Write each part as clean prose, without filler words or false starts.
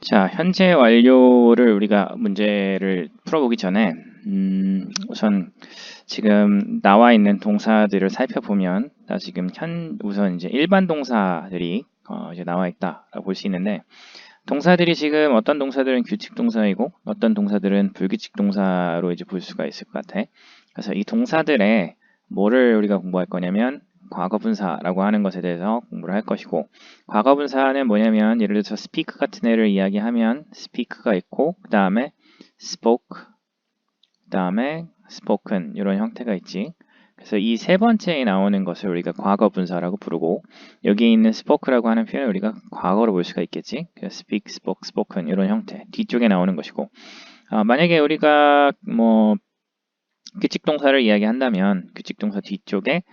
자, 현재 완료를 우리가 문제를 풀어보기 전에 우선 지금 나와 있는 동사들을 살펴보면 지금 우선 이제 일반 동사들이 이제 나와 있다라고 볼 수 있는데 동사들이 지금 어떤 동사들은 규칙 동사이고 어떤 동사들은 불규칙 동사로 이제 볼 수가 있을 것 같아. 그래서 이 동사들의 뭐를 우리가 공부할 거냐면 과거분사라고 하는 것에 대해서 공부를 할 것이고 과거분사는 뭐냐면 예를 들어서 speak 같은 애를 이야기하면 speak가 있고 그 다음에 spoke 그 다음에 spoken 이런 형태가 있지. 그래서 이 세 번째에 나오는 것을 우리가 과거분사라고 부르고 여기 있는 spoke라고 하는 표현을 우리가 과거로 볼 수가 있겠지. 그래서 speak, spoke, spoken 이런 형태 뒤쪽에 나오는 것이고 만약에 우리가 뭐 규칙 동사를 이야기한다면 규칙 동사 뒤쪽에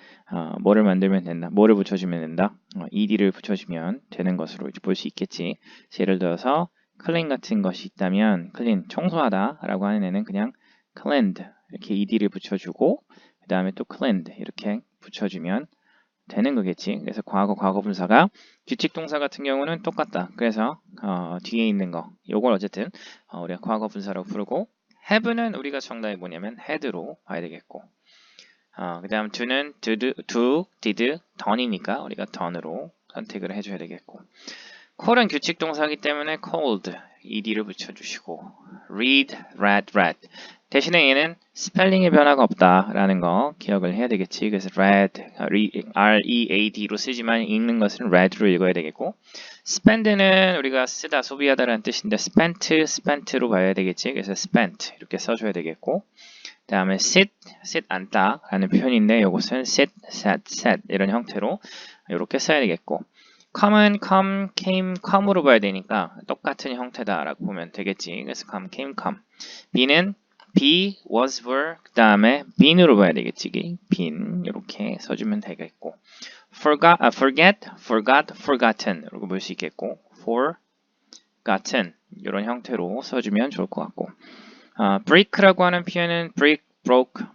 뭐를 만들면 된다, 뭐를 붙여주면 된다, ed를 붙여주면 되는 것으로 볼 수 있겠지. 예를 들어서 clean 같은 것이 있다면 clean 청소하다라고 하는 애는 그냥 cleaned 이렇게 ed를 붙여주고 그 다음에 또 cleaned 이렇게 붙여주면 되는 거겠지. 그래서 과거분사가 규칙 동사 같은 경우는 똑같다. 그래서 뒤에 있는 거 요걸 어쨌든 우리가 과거분사라고 부르고 have는 우리가 정답이 뭐냐면 had로 봐야 되겠고 그 다음 do는 do, did, done이니까 우리가 done으로 선택을 해줘야 되겠고 call은 규칙 동사이기 때문에 called, ed를 붙여주시고 read, read 대신에 얘는 스펠링의 변화가 없다라는 거 기억을 해야 되겠지. 그래서 read, R-E-A-D로 쓰지만 읽는 것은 read로 읽어야 되겠고 spend는 우리가 쓰다, 소비하다라는 뜻인데 spent로 봐야 되겠지. 그래서 spent 이렇게 써줘야 되겠고 그 다음에 sit 앉다라는 표현인데 이것은 sit, sat 이런 형태로 이렇게 써야 되겠고 come은 came, come으로 봐야 되니까 똑같은 형태다라고 보면 되겠지. 그래서 come, came, come. be는 be, was, were 그 다음에 been으로 봐야 되겠지. been 이렇게 써주면 되겠고 forget, forgotten 이렇게 볼 수 있겠고 forgotten 이런 형태로 써주면 좋을 것 같고 break라고 하는 표현은 break,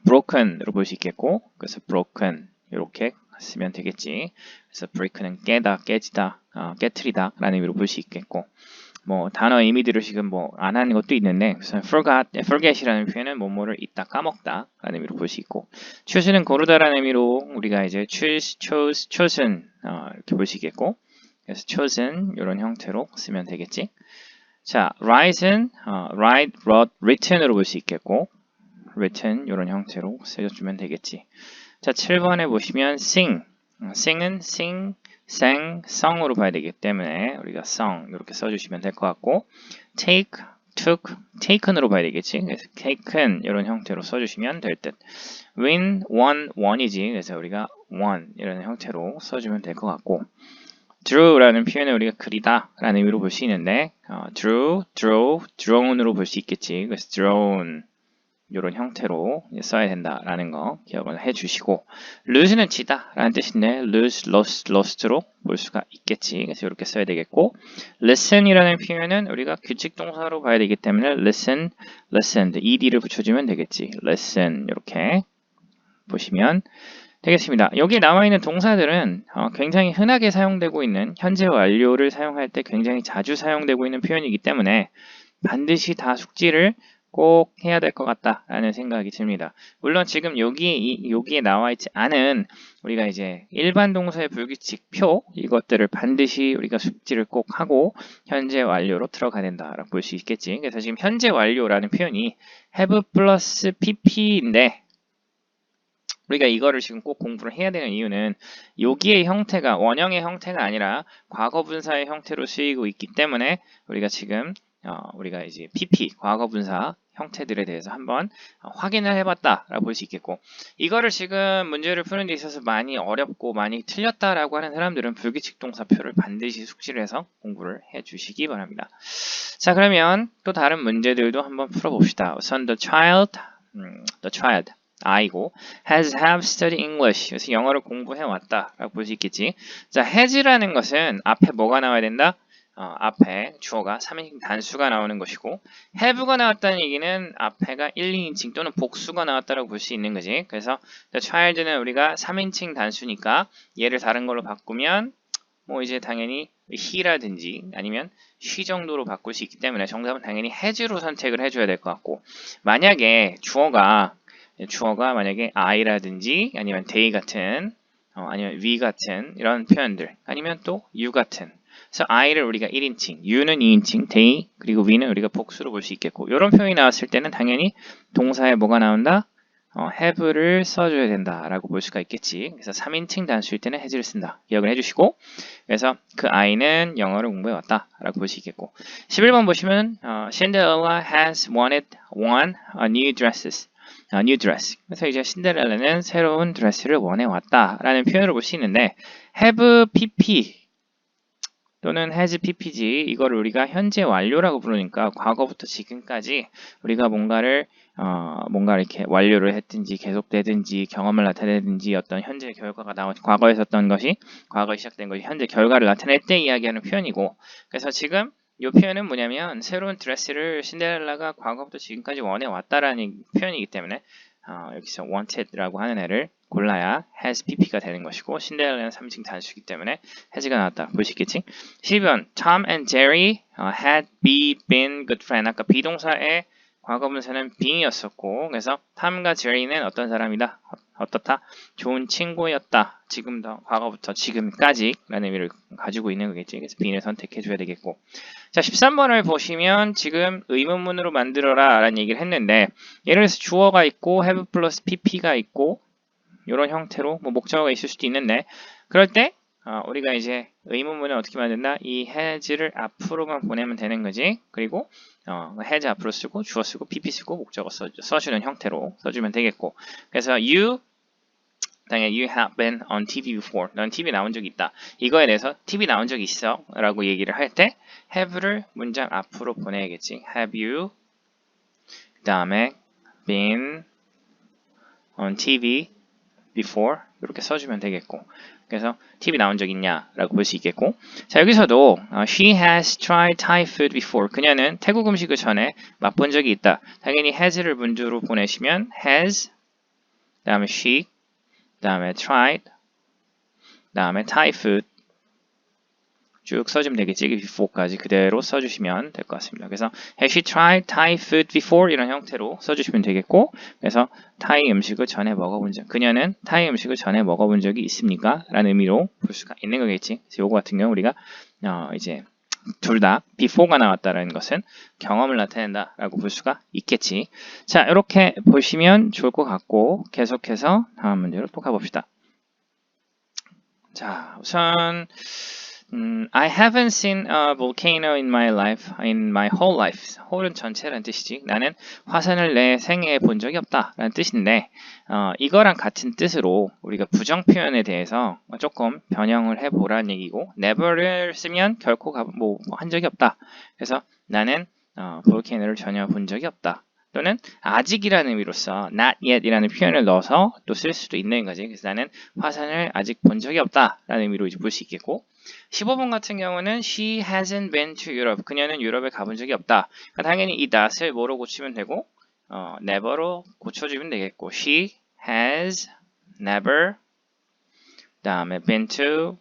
broken으로 볼 수 있겠고 그래서 broken 이렇게 쓰면 되겠지. 그래서 break는 깨다, 깨지다, 깨트리다 라는 의미로 볼 수 있겠고 뭐 단어 의미들을 지금 뭐 안 하는 것도 있는데 forget이라는 표현은 뭐뭐를 잊다, 까먹다 라는 의미로 볼 수 있고 choose는 고르다라는 의미로 우리가 이제 chosen 이렇게 볼 수 있겠고 그래서 chosen 이런 형태로 쓰면 되겠지. 자, write은 write, wrote, written으로 볼 수 있겠고 written 이런 형태로 써주면 되겠지. 자, 7번에 보시면 sing은 sing, sang, song으로 봐야 되기 때문에 우리가 song 이렇게 써주시면 될 것 같고 take, took, taken으로 봐야 되겠지. 그래서 taken 이런 형태로 써주시면 될 듯. win, won이지. 그래서 우리가 won 이런 형태로 써주면 될 것 같고 draw라는 표현을 우리가 그리다 라는 의미로 볼 수 있는데 draw, drawn으로 볼 수 있겠지. 그래서 drawn 이런 형태로 써야 된다라는 거 기억을 해주시고 lose는 지다 라는 뜻인데 lose, lost로 볼 수가 있겠지. 그래서 이렇게 써야 되겠고 listen이라는 표현은 우리가 규칙 동사로 봐야 되기 때문에 listen, listened, ed를 붙여주면 되겠지. listen 이렇게 보시면 되겠습니다. 여기 나와 있는 동사들은 굉장히 흔하게 사용되고 있는 현재 완료를 사용할 때 굉장히 자주 사용되고 있는 표현이기 때문에 반드시 다 숙지를 꼭 해야 될 것 같다라는 생각이 듭니다. 물론 지금 여기에 나와 있지 않은 우리가 이제 일반 동사의 불규칙 표 이것들을 반드시 우리가 숙지를 꼭 하고 현재 완료로 들어가야 된다라고 볼 수 있겠지. 그래서 지금 현재 완료라는 표현이 have 플러스 pp인데 우리가 이거를 지금 꼭 공부를 해야 되는 이유는 여기의 형태가 원형의 형태가 아니라 과거분사의 형태로 쓰이고 있기 때문에 우리가 지금 우리가 이제 PP 과거분사 형태들에 대해서 한번 확인을 해봤다라고 볼 수 있겠고 이거를 지금 문제를 푸는 데 있어서 많이 어렵고 많이 틀렸다라고 하는 사람들은 불규칙 동사표를 반드시 숙지를 해서 공부를 해주시기 바랍니다. 자 그러면 또 다른 문제들도 한번 풀어봅시다. 우선 the child 아이고 have studied English 그래서 영어를 공부해 왔다 라고 볼 수 있겠지. 자 has라는 것은 앞에 뭐가 나와야 된다? 앞에 주어가 3인칭 단수가 나오는 것이고 have가 나왔다는 얘기는 앞에가 1, 2인칭 또는 복수가 나왔다고 볼 수 있는 거지. 그래서 the child는 우리가 3인칭 단수니까 얘를 다른 걸로 바꾸면 뭐 이제 당연히 he라든지 아니면 she 정도로 바꿀 수 있기 때문에 정답은 당연히 has로 선택을 해줘야 될 것 같고 만약에 주어가 만약에 I라든지 아니면 they 같은 아니면 we 같은 이런 표현들 아니면 또 you 같은 그래서 I를 우리가 1인칭, you는 2인칭, they 그리고 we는 우리가 복수로 볼 수 있겠고 이런 표현이 나왔을 때는 당연히 동사에 뭐가 나온다? have를 써줘야 된다라고 볼 수가 있겠지. 그래서 3인칭 단수일 때는 has를 쓴다. 기억을 해주시고 그래서 그 아이는 영어를 공부해 왔다라고 볼 수 있겠고 11번 보시면 Cinderella has wanted one new dresses. new dress. 그래서 이제 신데렐라는 새로운 드레스를 원해 왔다라는 표현을 볼 수 있는데 have pp 또는 has ppg 이거를 우리가 현재 완료라고 부르니까 과거부터 지금까지 우리가 뭔가 이렇게 완료를 했든지 계속되든지 경험을 나타내든지 어떤 현재 결과가 과거에 있었던 것이 과거에 시작된 것이 현재 결과를 나타낼 때 이야기하는 표현이고 그래서 지금 이 표현은 뭐냐면 새로운 드레스를 신데렐라가 과거부터 지금까지 원해 왔다라는 표현이기 때문에 여기서 wanted라고 하는 애를 골라야 has pp가 되는 것이고 신데렐라는 3인칭 단수이기 때문에 has가 나왔다. 볼 수 있겠지? 12번 Tom and Jerry had been good friend. 아까 비동사의 과거분사는 being이었었고 그래서 탐과 제리는 어떤 사람이다? 어떻다? 좋은 친구였다. 지금도 과거부터 지금까지 라는 의미를 가지고 있는 거겠지. 그래서 being을 선택해 줘야 되겠고 자 13번을 보시면 지금 의문문으로 만들어라 라는 얘기를 했는데 예를 들어서 주어가 있고 have 플러스 pp가 있고 이런 형태로 뭐 목적어가 있을 수도 있는데 그럴 때 우리가 이제 의문문을 어떻게 만든다? 이 has를 앞으로만 보내면 되는 거지. 그리고 has 앞으로 쓰고 주어 쓰고 pp 쓰고 목적어 써주는 형태로 써주면 되겠고 그래서 당연히 you have been on TV before. 넌 TV 나온 적이 있다. 이거에 대해서 TV 나온 적이 있어 라고 얘기를 할 때 have를 문장 앞으로 보내야겠지. Have you 그 다음에 been on TV before 이렇게 써주면 되겠고 그래서 TV 나온 적 있냐 라고 볼 수 있겠고 자 여기서도 she has tried Thai food before 그녀는 태국 음식을 전에 맛본 적이 있다 당연히 has를 문주로 보내시면 has 그 다음에 she 그 다음에 tried 그 다음에 Thai food 쭉 써주면 되겠지. before까지 그대로 써주시면 될 것 같습니다. 그래서 has she tried Thai food before 이런 형태로 써주시면 되겠고 그래서 타이 음식을 전에 먹어본 적 그녀는 타이 음식을 전에 먹어본 적이 있습니까? 라는 의미로 볼 수가 있는 거겠지. 그래서 요거 같은 경우 우리가 이제 둘 다 before가 나왔다는 것은 경험을 나타낸다 라고 볼 수가 있겠지. 자 이렇게 보시면 좋을 것 같고 계속해서 다음 문제로 또 가봅시다. 자 우선 I haven't seen a volcano in my life, in my whole life. whole은 전체라는 뜻이지. 나는 화산을 내 생애에 본 적이 없다. 라는 뜻인데, 이거랑 같은 뜻으로 우리가 부정 표현에 대해서 조금 변형을 해보라는 얘기고, never를 쓰면 결코 한 적이 없다. 그래서 나는 volcano를 전혀 본 적이 없다. 또는 아직이라는 의미로서 not yet이라는 표현을 넣어서 또 쓸 수도 있는 거지. 그래서 나는 화산을 아직 본 적이 없다. 라는 의미로 이제 볼 수 있겠고, 15번 같은 경우는 she hasn't been to Europe. 그녀는 유럽에 가본 적이 없다. 그러니까 당연히 이 not을 뭐로 고치면 되고 never로 고쳐주면 되겠고 she has never 그 다음에 been to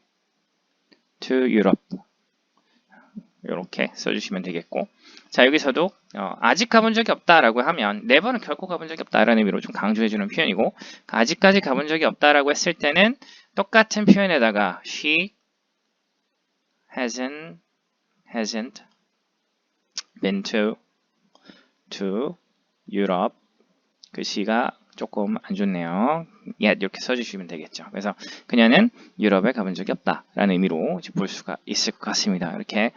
Europe 이렇게 써주시면 되겠고 자 여기서도 아직 가본 적이 없다라고 하면 never는 결코 가본 적이 없다라는 의미로 좀 강조해주는 표현이고 아직까지 가본 적이 없다라고 했을 때는 똑같은 표현에다가 she hasn't been to Europe 글씨가 조금 안 좋네요. yet 이렇게 써주시면 되겠죠. 그래서 그녀는 유럽에 가본 적이 없다라는 의미로 볼 수가 있을 것 같습니다. 이렇게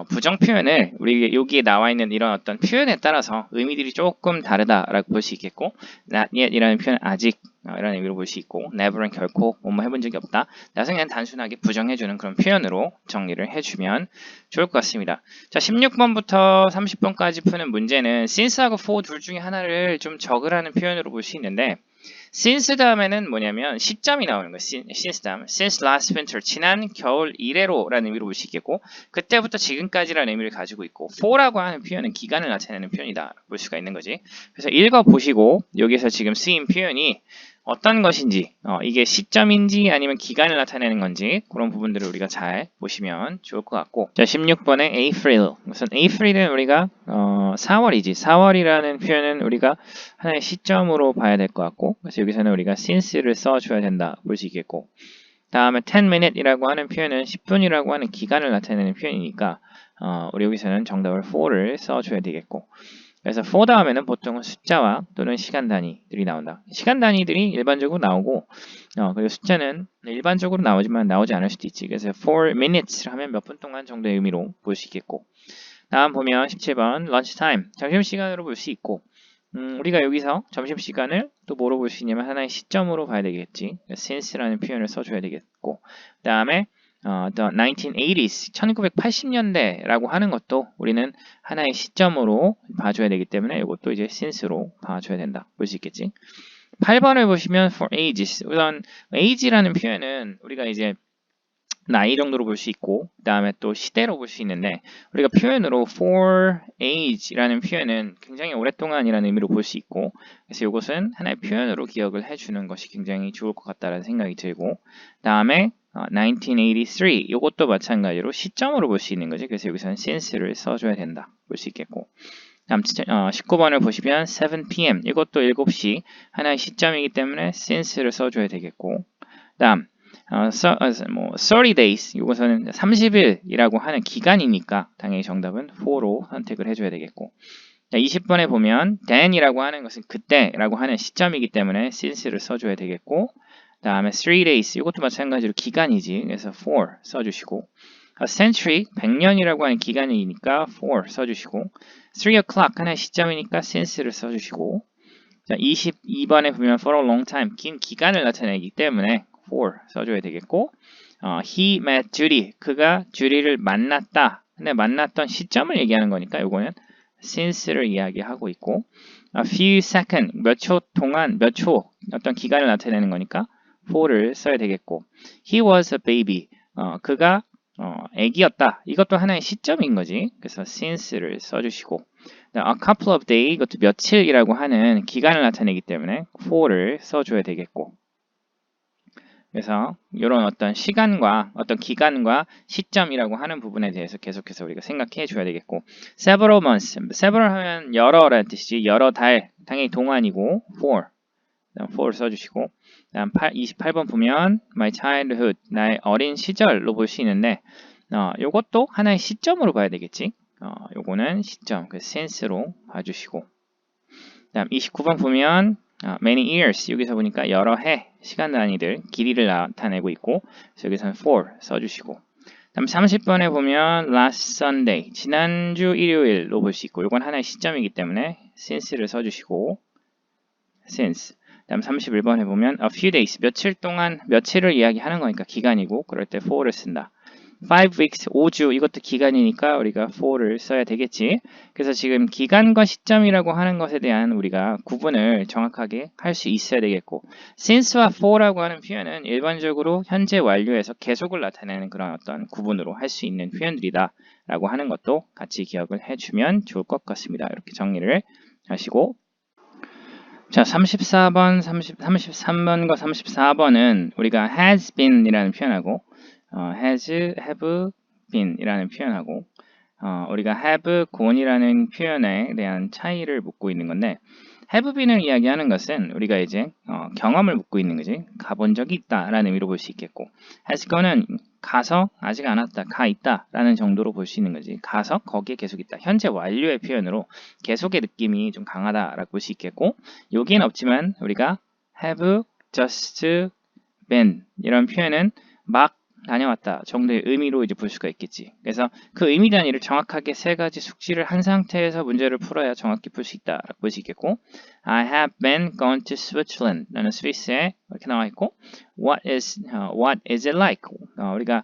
부정 표현을 우리 여기에 나와 있는 이런 어떤 표현에 따라서 의미들이 조금 다르다라고 볼 수 있겠고 not yet이라는 표현 아직 이라는 의미로 볼 수 있고 never는 결코 뭐뭐 해본 적이 없다. 나중에 그냥 단순하게 부정해주는 그런 표현으로 정리를 해주면 좋을 것 같습니다. 자 16번부터 30번까지 푸는 문제는 since하고 for 둘 중에 하나를 좀 적으라는 표현으로 볼 수 있는데 since 다음에는 뭐냐면 시점이 나오는 거예요. since 다음. since last winter. 지난 겨울 이래로라는 의미로 볼 수 있겠고 그때부터 지금까지라는 의미를 가지고 있고 for라고 하는 표현은 기간을 나타내는 표현이다 볼 수가 있는 거지. 그래서 읽어보시고 여기서 지금 쓰인 표현이 어떤 것인지 이게 시점인지 아니면 기간을 나타내는 건지 그런 부분들을 우리가 잘 보시면 좋을 것 같고 자 16번에 April 우선 April은 우리가 4월이지 4월이라는 표현은 우리가 하나의 시점으로 봐야 될 것 같고 그래서 여기서는 우리가 since를 써줘야 된다 볼 수 있겠고 다음에 10minute이라고 하는 표현은 10분이라고 하는 기간을 나타내는 표현이니까 우리 여기서는 정답을 for를 써줘야 되겠고 그래서 for 다음에는 보통은 숫자와 또는 시간 단위들이 나온다. 시간 단위들이 일반적으로 나오고 그리고 숫자는 일반적으로 나오지만 나오지 않을 수도 있지. 그래서 4 minutes 하면 몇 분 동안 정도의 의미로 볼 수 있겠고 다음 보면 17번 lunchtime 점심시간으로 볼 수 있고 우리가 여기서 점심시간을 또 뭐로 볼 수 있냐면 하나의 시점으로 봐야 되겠지. since라는 표현을 써줘야 되겠고 그 다음에 the 1980s, 1980년대라고 하는 것도 우리는 하나의 시점으로 봐줘야 되기 때문에 이것도 이제 since로 봐줘야 된다. 볼 수 있겠지. 8번을 보시면 for ages. 우선 age라는 표현은 우리가 이제 나이 정도로 볼 수 있고 그 다음에 또 시대로 볼 수 있는데 우리가 표현으로 for age라는 표현은 굉장히 오랫동안이라는 의미로 볼 수 있고 그래서 이것은 하나의 표현으로 기억을 해주는 것이 굉장히 좋을 것 같다는 생각이 들고 그 다음에 1983 이것도 마찬가지로 시점으로 볼 수 있는 거지 그래서 여기서는 since를 써줘야 된다 볼 수 있겠고 다음 19번을 보시면 7pm 이것도 7시 하나의 시점이기 때문에 since를 써줘야 되겠고 다음 30 days 이것은 30일이라고 하는 기간이니까 당연히 정답은 for로 선택을 해줘야 되겠고 20번에 보면 then이라고 하는 것은 그때라고 하는 시점이기 때문에 since를 써줘야 되겠고 다음에 3 days 이것도 마찬가지로 기간이지 그래서 for 써주시고 a century 100년이라고 하는 기간이니까 for 써주시고 3 o'clock 하나의 시점이니까 since를 써주시고 자, 22번에 보면 for a long time 긴 기간을 나타내기 때문에 for 써줘야 되겠고 he met Judy 그가 주리를 만났다 근데 만났던 시점을 얘기하는 거니까 이거는 since를 이야기하고 있고 a few second 몇 초 동안 몇 초 어떤 기간을 나타내는 거니까 for를 써야 되겠고 he was a baby 그가 애기였다 이것도 하나의 시점인 거지 그래서 since를 써주시고 a couple of days 이것도 며칠이라고 하는 기간을 나타내기 때문에 for를 써줘야 되겠고 그래서 이런 어떤 시간과 어떤 기간과 시점이라고 하는 부분에 대해서 계속해서 우리가 생각해 줘야 되겠고 several months, several 하면 여러라는 뜻이지 여러 달, 당연히 동안이고 for 써주시고 다음 28번 보면 my childhood, 나의 어린 시절로 볼 수 있는데 요것도 하나의 시점으로 봐야 되겠지 요거는 시점, 그 since로 봐주시고 다음 29번 보면 many years 여기서 보니까 여러 해 시간 단위들 길이를 나타내고 있고 그래서 여기서는 for 써주시고 다음 30번에 보면 last Sunday 지난주 일요일로 볼 수 있고 이건 하나의 시점이기 때문에 since를 써주시고 since 다음 31번에 보면 a few days 며칠 동안 며칠을 이야기하는 거니까 기간이고 그럴 때 for를 쓴다 5 weeks, 5주 이것도 기간이니까 우리가 for를 써야 되겠지. 그래서 지금 기간과 시점이라고 하는 것에 대한 우리가 구분을 정확하게 할 수 있어야 되겠고 since와 for라고 하는 표현은 일반적으로 현재 완료에서 계속을 나타내는 그런 어떤 구분으로 할 수 있는 표현들이다 라고 하는 것도 같이 기억을 해주면 좋을 것 같습니다. 이렇게 정리를 하시고 자 34번, 33번과 34번은 우리가 has been 이라는 표현하고 has, have been 이라는 표현하고 우리가 have gone 이라는 표현에 대한 차이를 묻고 있는 건데 have been을 이야기하는 것은 우리가 이제 경험을 묻고 있는 거지 가본 적이 있다 라는 의미로 볼 수 있겠고 has gone은 가서 아직 안 왔다 가 있다 라는 정도로 볼 수 있는 거지 가서 거기에 계속 있다 현재 완료의 표현으로 계속의 느낌이 좀 강하다 라고 볼 수 있겠고 여기엔 없지만 우리가 have just been 이런 표현은 막 다녀왔다 정도의 의미로 이제 볼 수가 있겠지. 그래서 그 의미 단위를 정확하게 세 가지 숙지를 한 상태에서 문제를 풀어야 정확히 풀 수 있다라고 볼 수 있겠고 I have been gone to Switzerland. 나는 스위스에 이렇게 나와 있고 what is it like? 우리가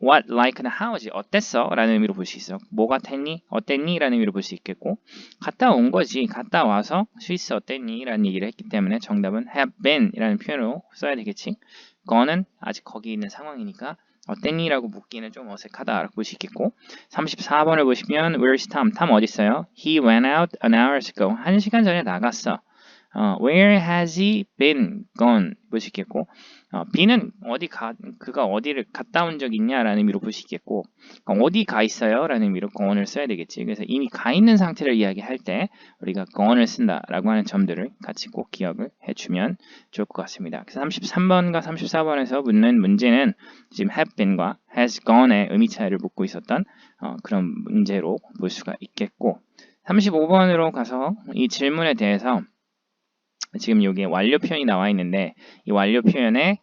what like는 how지 어땠어? 라는 의미로 볼 수 있어. 뭐가 됐니? 어땠니? 라는 의미로 볼 수 있겠고 갔다 온 거지. 갔다 와서 스위스 어땠니? 라는 얘기를 했기 때문에 정답은 have been 이라는 표현으로 써야 되겠지. gone은 아직 거기 있는 상황이니까 어땠니? 라고 묻기는 좀 어색하다라고 볼 수 있겠고 34번을 보시면 where's Tom? Tom 어디 있어요? He went out an hour ago. 1시간 전에 나갔어. Where has he been gone? 볼 수 있겠고 be는 그가 어디를 갔다 온 적 있냐라는 의미로 볼 수 있겠고 어디 가 있어요? 라는 의미로 gone을 써야 되겠지. 그래서 이미 가 있는 상태를 이야기할 때 우리가 gone을 쓴다라고 하는 점들을 같이 꼭 기억을 해주면 좋을 것 같습니다. 그래서 33번과 34번에서 묻는 문제는 지금 have been과 has gone의 의미 차이를 묻고 있었던 그런 문제로 볼 수가 있겠고 35번으로 가서 이 질문에 대해서 지금 여기에 완료 표현이 나와 있는데 이 완료 표현에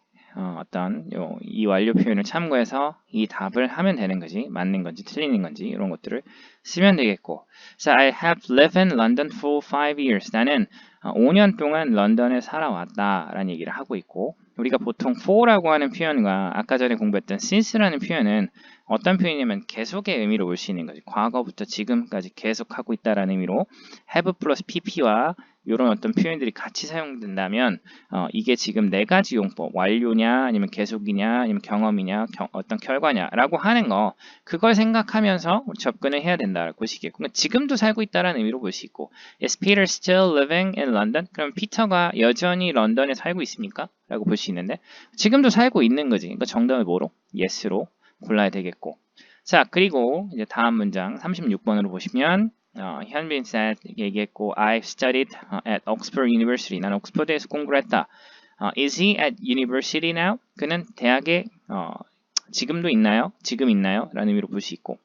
이 완료 표현을 참고해서 이 답을 하면 되는 거지. 맞는 건지 틀리는 건지 이런 것들을 쓰면 되겠고 So I have lived in London for 5 years. 나는 5년 동안 런던에 살아왔다 라는 얘기를 하고 있고 우리가 보통 for라고 하는 표현과 아까 전에 공부했던 since라는 표현은 어떤 표현이냐면 계속의 의미로 볼 수 있는 거지. 과거부터 지금까지 계속하고 있다라는 의미로 have 플러스 pp와 이런 어떤 표현들이 같이 사용된다면 이게 지금 네 가지 용법, 완료냐, 아니면 계속이냐, 아니면 경험이냐, 어떤 결과냐라고 하는 거 그걸 생각하면서 접근을 해야 된다고 볼 수 있겠고 지금도 살고 있다라는 의미로 볼 수 있고 Is Peter still living in London? 그럼 피터가 여전히 런던에 살고 있습니까? 라고 볼 수 있는데 지금도 살고 있는 거지. 그러니까 정답을 뭐로? Yes로 골라야 되겠고 자 그리고 이제 다음 문장 36번으로 보시면 현빈 said 얘기했고 I've studied at Oxford University. 난 옥스퍼드에서 공부를 했다. Is he at university now? 그는 대학에 지금도 있나요? 지금 있나요? 라는 의미로 볼 수 있고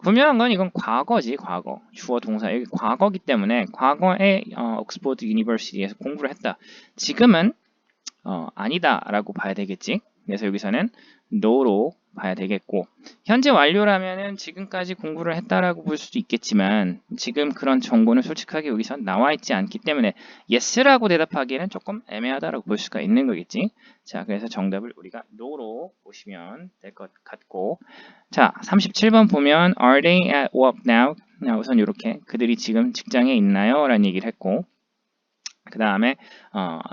분명한 건 이건 과거지. 과거. 주어 동사. 여기 과거기 때문에 과거에 옥스퍼드 유니버시티에서 공부를 했다. 지금은 아니다 라고 봐야 되겠지. 그래서 여기서는 no로 봐야 되겠고 현재 완료라면은 지금까지 공부를 했다라고 볼 수도 있겠지만 지금 그런 정보는 솔직하게 여기서 나와 있지 않기 때문에 yes라고 대답하기에는 조금 애매하다라고 볼 수가 있는 거겠지. 자, 그래서 정답을 우리가 no로 보시면 될 것 같고 자, 37번 보면 are they at work now? 우선 이렇게 그들이 지금 직장에 있나요? 라는 얘기를 했고 그 다음에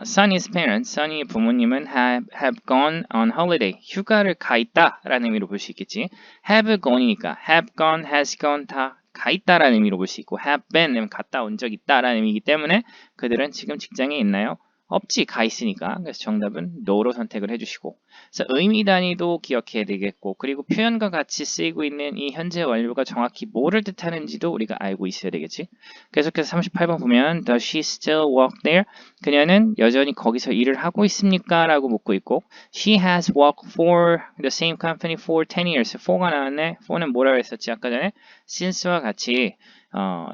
Sunny's parents, Sunny의 부모님은 have gone on holiday, 휴가를 가 있다 라는 의미로 볼 수 있겠지. have gone이니까 have gone, has gone 다 가 있다라는 의미로 볼 수 있고 have been, 갔다 온 적 있다라는 의미이기 때문에 그들은 지금 직장에 있나요? 없지, 가 있으니까. 그래서 정답은 no로 선택을 해주시고 그래서 의미 단위도 기억해야 되겠고 그리고 표현과 같이 쓰이고 있는 이 현재 완료가 정확히 뭐를 뜻하는지도 우리가 알고 있어야 되겠지. 계속해서 38번 보면 Does she still work there? 그녀는 여전히 거기서 일을 하고 있습니까? 라고 묻고 있고 She has worked for the same company for 10 years. 4가 나왔네. 4는 뭐라고 했었지? 아까 전에 since와 같이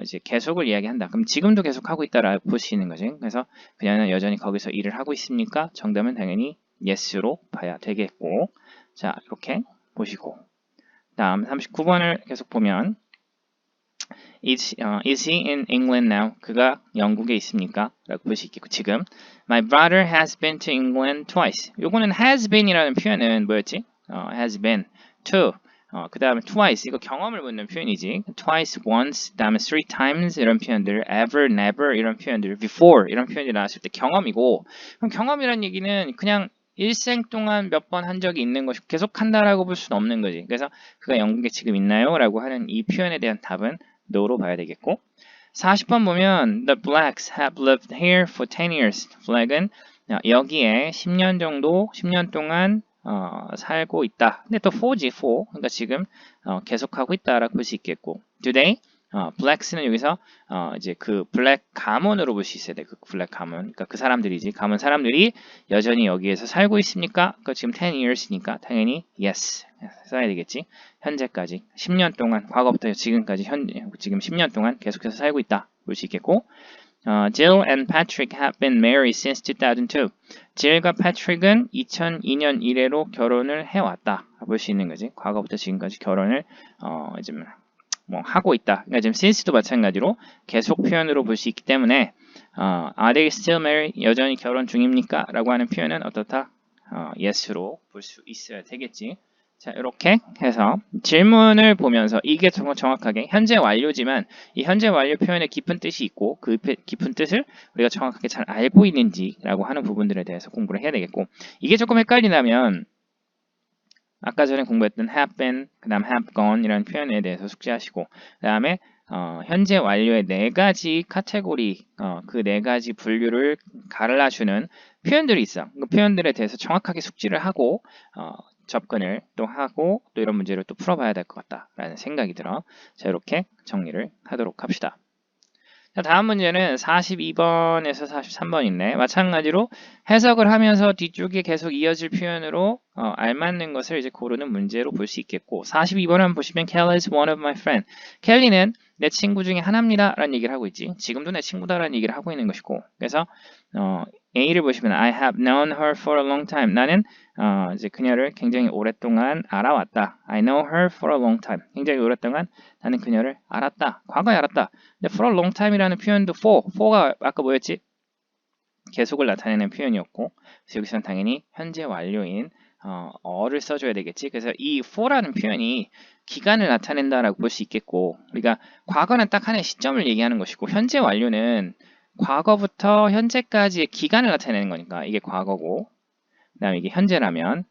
이제 계속을 이야기한다. 그럼 지금도 계속하고 있다라고 볼 수 있는 거지. 그래서 그녀는 여전히 거기서 일을 하고 있습니까? 정답은 당연히 yes로 봐야 되겠고 자 이렇게 보시고 다음 39번을 계속 보면 Is he in England now? 그가 영국에 있습니까? 라고 볼 수 있겠고 지금 My brother has been to England twice. 요거는 has been이라는 표현은 뭐였지? has been to 그 다음에 twice 이거 경험을 묻는 표현이지. twice, once, 그 다음에 three times 이런 표현들, ever, never 이런 표현들, before 이런 표현이 나왔을 때 경험이고 그럼 경험이란 얘기는 그냥 일생 동안 몇 번 한 적이 있는 것이 계속 한다라고 볼 수는 없는 거지. 그래서 그가 영국에 지금 있나요? 라고 하는 이 표현에 대한 답은 no로 봐야 되겠고 40번 보면 The blacks have lived here for 10 years. 블랙은 여기에 10년 정도, 10년 동안 살고 있다. 근데 또 for지, for. 그러니까 지금 계속하고 있다라고 볼 수 있겠고 today 블랙스는 여기서 이제 그 블랙 가문으로 볼 수 있어야 돼. 그 블랙 가문. 그러니까 그 사람들이지. 가문 사람들이 여전히 여기에서 살고 있습니까? 그러니까 지금 10 years니까 당연히 yes 써야 되겠지. 현재까지 10년 동안 과거부터 지금까지 지금 10년 동안 계속해서 살고 있다. 볼 수 있겠고 Jill and Patrick have been married since 2002. Jill과 Patrick은 2002년 이래로 결혼을 해왔다. 볼 수 있는 거지. 과거부터 지금까지 결혼을 이제 하고 있다. 그러니까 지금 since도 마찬가지로 계속 표현으로 볼 수 있기 때문에 Are they still married? 여전히 결혼 중입니까? 라고 하는 표현은 어떻다? yes로 볼 수 있어야 되겠지. 자, 이렇게 해서 질문을 보면서 이게 정확하게 현재 완료지만 이 현재 완료 표현에 깊은 뜻이 있고 그 깊은 뜻을 우리가 정확하게 잘 알고 있는지라고 하는 부분들에 대해서 공부를 해야 되겠고 이게 조금 헷갈리다면 아까 전에 공부했던 have been, 그 다음 have gone 이라는 표현에 대해서 숙지하시고 그 다음에 현재 완료의 네 가지 카테고리, 그 네 가지 분류를 갈라주는 표현들이 있어. 그 표현들에 대해서 정확하게 숙지를 하고 접근을 또 하고 또 이런 문제를 또 풀어봐야 될 것 같다라는 생각이 들어. 자, 이렇게 정리를 하도록 합시다. 자, 다음 문제는 42번에서 43번인데 마찬가지로 해석을 하면서 뒤쪽에 계속 이어질 표현으로 알맞는 것을 이제 고르는 문제로 볼 수 있겠고 42번 한번 보시면 Kelly is one of my friends. 켈리는 내 친구 중에 하나입니다 라는 얘기를 하고 있지. 지금도 내 친구다라는 얘기를 하고 있는 것이고 그래서 A를 보시면 I have known her for a long time. 나는 이제 그녀를 굉장히 오랫동안 알아왔다. I know her for a long time. 굉장히 오랫동안 나는 그녀를 알았다. 과거에 알았다. 근데 for a long time이라는 표현도 for가 아까 뭐였지? 계속을 나타내는 표현이었고 그래서 여기서는 당연히 현재 완료인 어를 써줘야 되겠지. 그래서 이 for라는 표현이 기간을 나타낸다라고 볼 수 있겠고 우리가 과거는 딱 하나의 시점을 얘기하는 것이고 현재 완료는 과거부터 현재까지의 기간을 나타내는 거니까 이게 과거고 그 다음에 이게 현재라면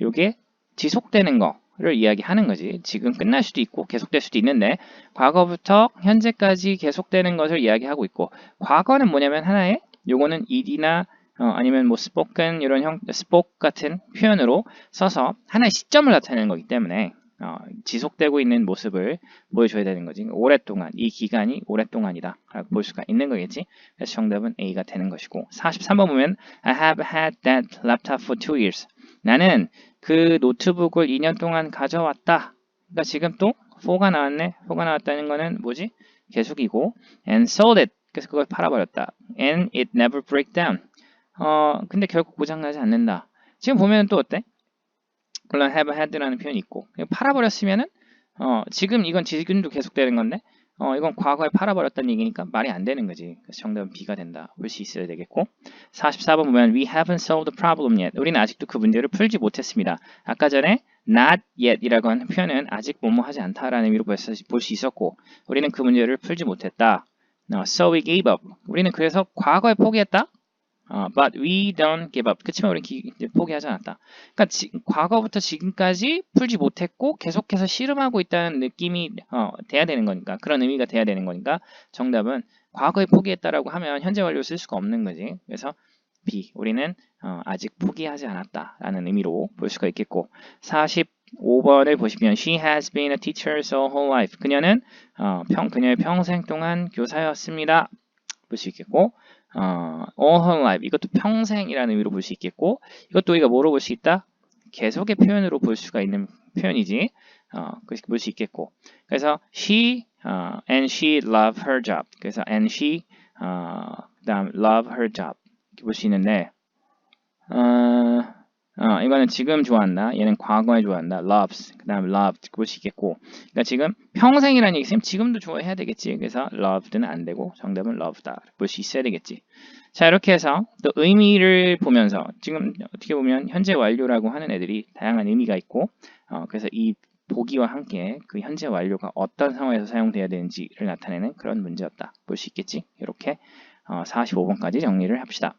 이게 지속되는 거를 이야기하는 거지. 지금 끝날 수도 있고 계속될 수도 있는데 과거부터 현재까지 계속되는 것을 이야기하고 있고 과거는 뭐냐면 하나의 요거는 id나 아니면 뭐 spoken 이런 spoke 같은 표현으로 써서 하나의 시점을 나타내는 거기 때문에 지속되고 있는 모습을 보여줘야 되는 거지. 오랫동안, 이 기간이 오랫동안이다 라고 볼 수가 있는 거겠지. 그래서 정답은 A가 되는 것이고 43번 보면 I have had that laptop for 2 years. 나는 그 노트북을 2년 동안 가져왔다. 그러니까 지금 또 for가 나왔네. for가 나왔다는 거는 뭐지? 계속이고 and sold it. 그래서 그걸 팔아버렸다. and it never break down. 근데 결국 고장나지 않는다. 지금 보면 또 어때? 물론 have had라는 표현이 있고 팔아버렸으면은 지금 이건 지금도 계속되는 건데 이건 과거에 팔아버렸다는 얘기니까 말이 안 되는 거지. 그래서 정답은 B가 된다. 볼 수 있어야 되겠고 44번 보면 We haven't solved the problem yet. 우리는 아직도 그 문제를 풀지 못했습니다. 아까 전에 not yet 이라고 하는 표현은 아직 뭐뭐 하지 않다라는 의미로 볼 수 있었고 우리는 그 문제를 풀지 못했다. So we gave up. 우리는 그래서 과거에 포기했다. But we don't give up. 그렇지만 우리는 포기하지 않았다. 그러니까 과거부터 지금까지 풀지 못했고 계속해서 씨름하고 있다는 느낌이 돼야 되는 거니까 그런 의미가 돼야 되는 거니까 정답은 과거에 포기했다라고 하면 현재 완료를 쓸 수가 없는 거지. 그래서 B. 우리는 아직 포기하지 않았다라는 의미로 볼 수가 있겠고 45번을 보시면 She has been a teacher her whole life. 그녀는 그녀의 평생 동안 교사였습니다. 볼 수 있겠고 all her life 이것도 평생이라는 의미로 볼 수 있겠고 이것도 우리가 뭐로 볼 수 있다? 계속의 표현으로 볼 수가 있는 표현이지 그렇게 볼 수 있겠고 그래서 she and she love her job 그래서 and she 그다음 love her job 이렇게 볼 수 있는데 이거는 지금 좋아한다. 얘는 과거에 좋아한다. loves. 그 다음 loved. 볼 수 있겠고. 그러니까 지금 평생이라는 얘기 있으면 지금도 좋아해야 되겠지. 그래서 loved는 안 되고 정답은 love다. 볼 수 있어야 되겠지. 자, 이렇게 해서 또 의미를 보면서 지금 어떻게 보면 현재 완료라고 하는 애들이 다양한 의미가 있고 그래서 이 보기와 함께 그 현재 완료가 어떤 상황에서 사용돼야 되는지를 나타내는 그런 문제였다. 볼 수 있겠지. 이렇게 45번까지 정리를 합시다.